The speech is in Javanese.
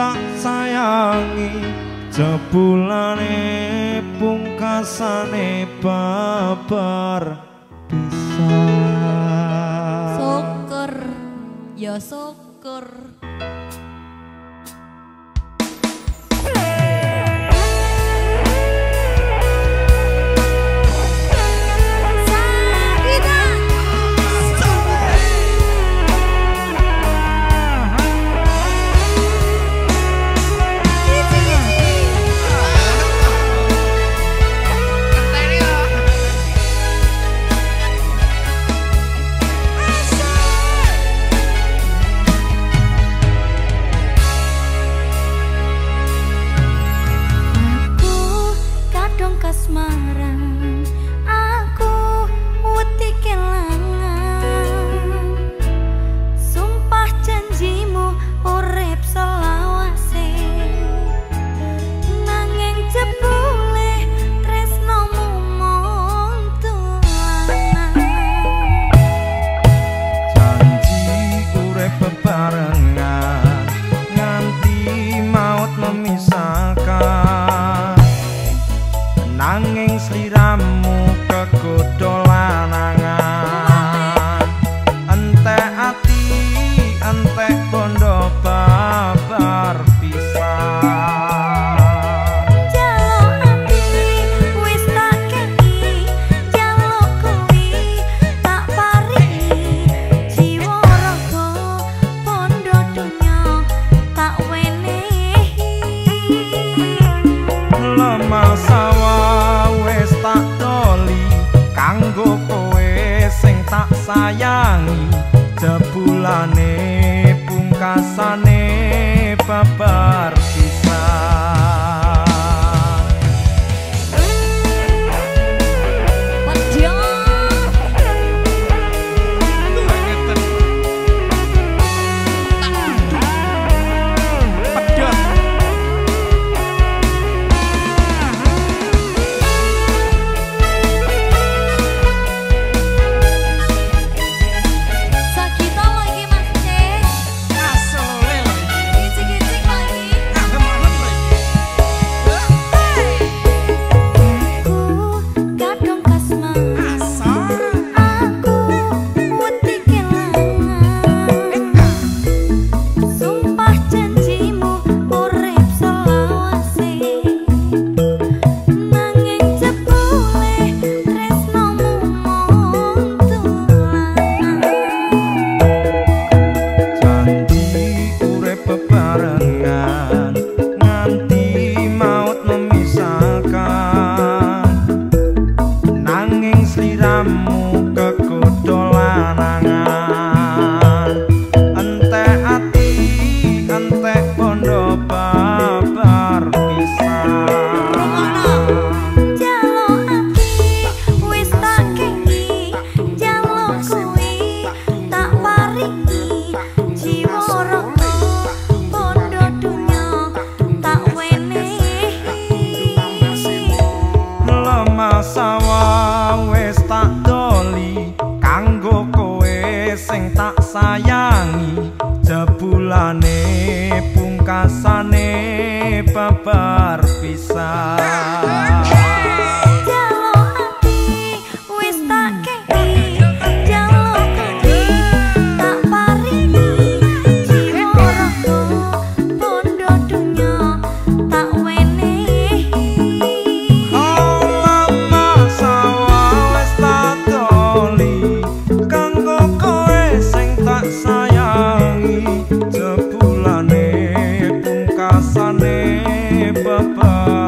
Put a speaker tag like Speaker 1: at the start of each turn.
Speaker 1: tak sayangi, jebulane pungkasane babar pisah.
Speaker 2: Syukur ya syukur.
Speaker 1: Nanging sliramu kegodho lanangan, entek ati entek bondo babar pisah.
Speaker 2: Jaluk ati wis tak kei, jaluk kuwi tak paringi, jiwa raga bondo donya tak wenehi.
Speaker 1: Lemah sawah wis tak doli kanggo kowe sing tak sayangi, jebulane pungkasane babar pisah. Sliramu kegodho lanangan, entek ati entek bondo babar pisah.
Speaker 2: Jaluk ati wis tak kei, jaluk kuwi tak paringi, jiwa raga bondo donya tak wenehi.
Speaker 1: Lemah sawah wis tak doli kanggo kowe sing tak sayangi, jebulane pungkasane babar pisah.
Speaker 2: Jaluk ati wis tak kei, jaluk kuwi tak paringi, jiwa raga bondo donya tak wenehi.
Speaker 1: Jebulane pungkasane babar